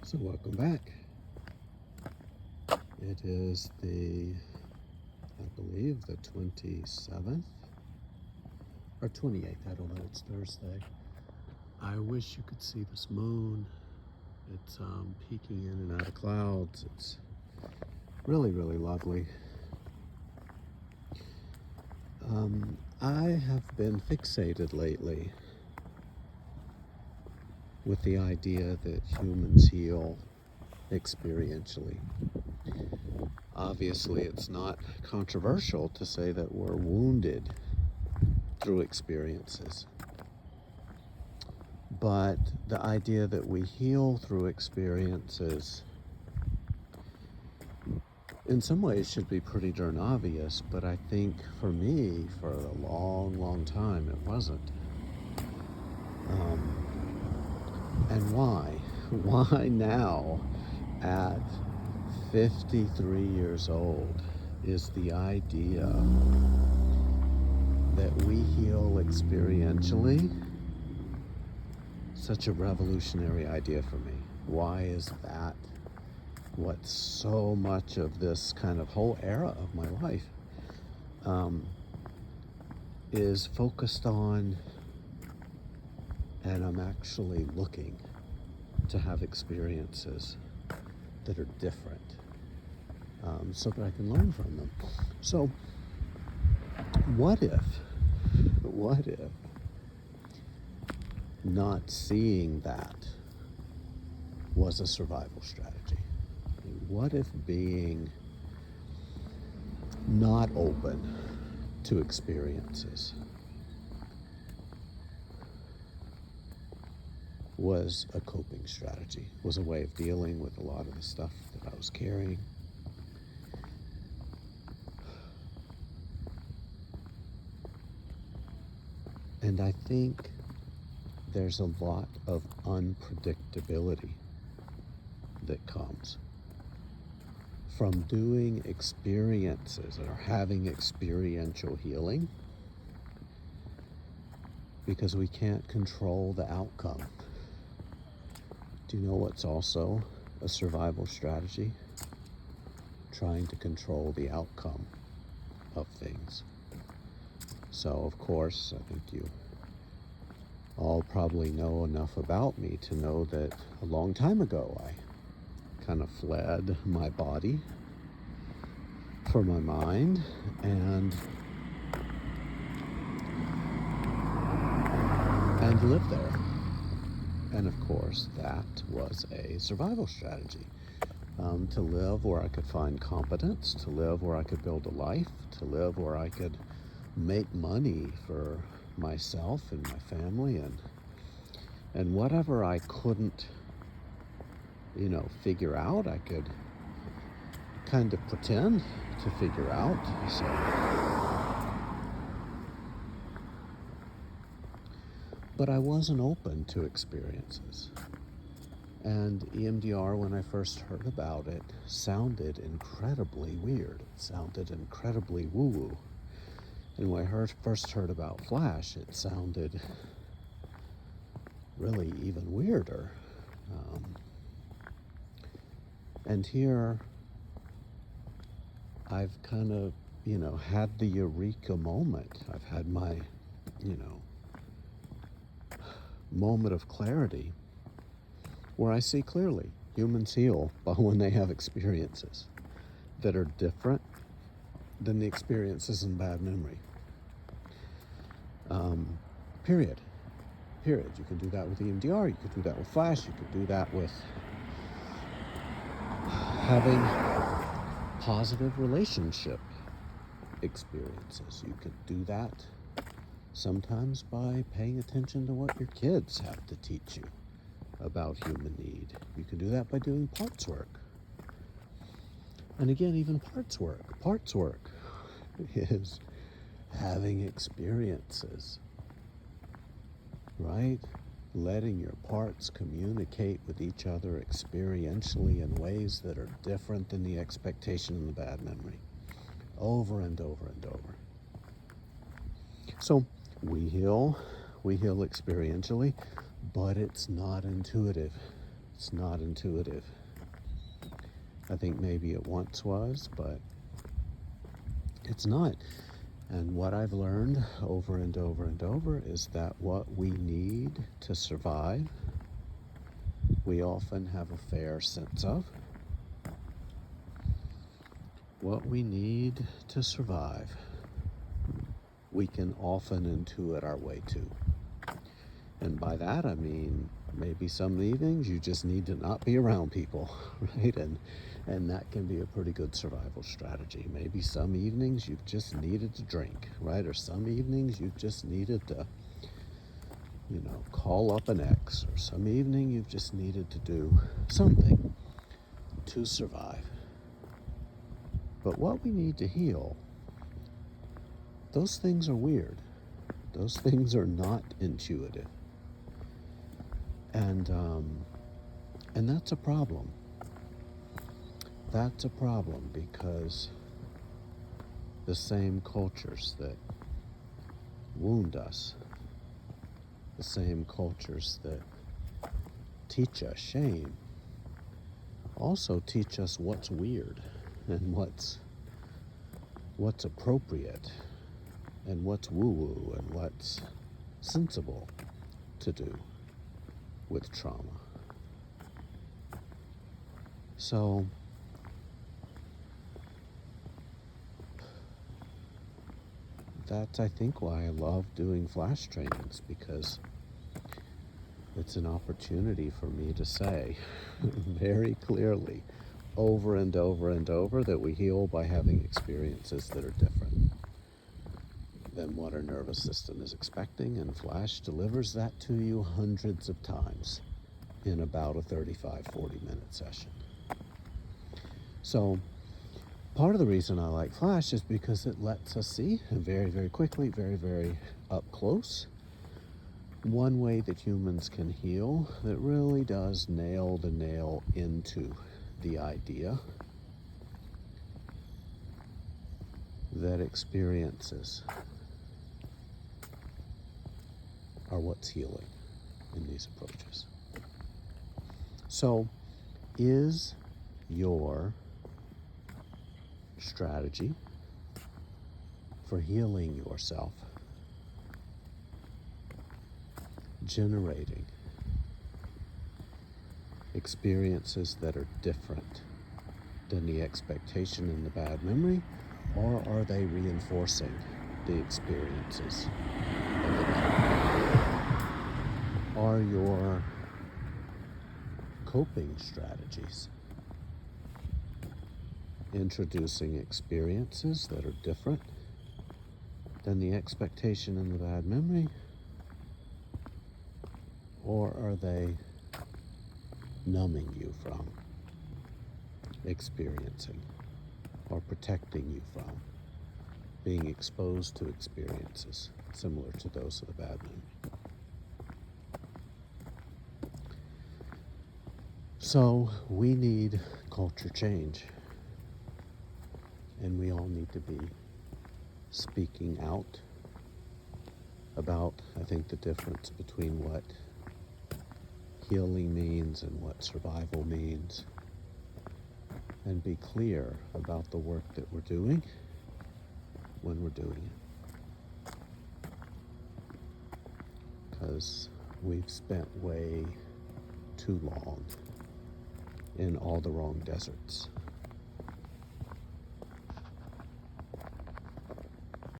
So welcome back. It is I believe the 27th or 28th. I don't know. It's Thursday. I wish you could see this moon. It's peeking in and out of clouds. It's really, really lovely. I have been fixated lately with the idea that humans heal experientially. Obviously, it's not controversial to say that we're wounded through experiences. But the idea that we heal through experiences in some ways should be pretty darn obvious, but I think for me, for a long, long time, it wasn't. And why? Why now, at 53 years old, is the idea that we heal experientially such a revolutionary idea for me? Why is that what so much of this kind of whole era of my life is focused on? And I'm actually looking to have experiences that are different, so that I can learn from them. So what if not seeing that was a survival strategy? What if being not open to experiences was a coping strategy, was a way of dealing with a lot of the stuff that I was carrying? And I think there's a lot of unpredictability that comes from doing experiences or having experiential healing, because we can't control the outcome. Do you know what's also a survival strategy? Trying to control the outcome of things. So, of course, I think you all probably know enough about me to know that a long time ago I kind of fled my body for my mind and lived there. And of course, that was a survival strategy. To live where I could find competence, to live where I could build a life, to live where I could make money for myself and my family, and whatever I couldn't, figure out, I could kind of pretend to figure out. But I wasn't open to experiences. And EMDR, when I first heard about it, sounded incredibly weird. It sounded incredibly woo-woo. And when I first heard about Flash, it sounded really even weirder. And here, I've kind of, had the eureka moment. I've had my, moment of clarity where I see clearly humans heal when they have experiences that are different than the experiences in bad memory. Period. You can do that with EMDR, you could do that with Flash, you could do that with having positive relationship experiences. You could do that sometimes by paying attention to what your kids have to teach you about human need. You can do that by doing parts work. And again, even parts work is having experiences, right? Letting your parts communicate with each other experientially in ways that are different than the expectation in the bad memory, over and over and over. So we heal experientially, but it's not intuitive. It's not intuitive. I think maybe it once was, but it's not. And what I've learned over and over and over is that what we need to survive, we often have a fair sense of. What we need to survive, we can often intuit our way to. And by that I mean maybe some evenings you just need to not be around people, right? And that can be a pretty good survival strategy. Maybe some evenings you've just needed to drink, right? Or some evenings you've just needed to, call up an ex, or some evening you've just needed to do something to survive. But what we need to heal, those things are weird. Those things are not intuitive. And that's a problem. That's a problem because the same cultures that wound us, the same cultures that teach us shame, also teach us what's weird and what's appropriate and what's woo-woo and what's sensible to do with trauma. So that's, I think, why I love doing flash trainings, because it's an opportunity for me to say very clearly over and over and over that we heal by having experiences that are different than what our nervous system is expecting, and flash delivers that to you hundreds of times in about a 35-40 minute session. So part of the reason I like flash is because it lets us see very, very quickly, very, very up close, one way that humans can heal that really does nail the nail into the idea that experiences are what's healing in these approaches. So, is your strategy for healing yourself generating experiences that are different than the expectation in the bad memory, or are they reinforcing the experiences of the bad memory? Are your coping strategies introducing experiences that are different than the expectation in the bad memory, or are they numbing you from experiencing or protecting you from being exposed to experiences similar to those of the bad memory? So we need culture change, and we all need to be speaking out about, I think, the difference between what healing means and what survival means, and be clear about the work that we're doing when we're doing it. Because we've spent way too long in all the wrong deserts.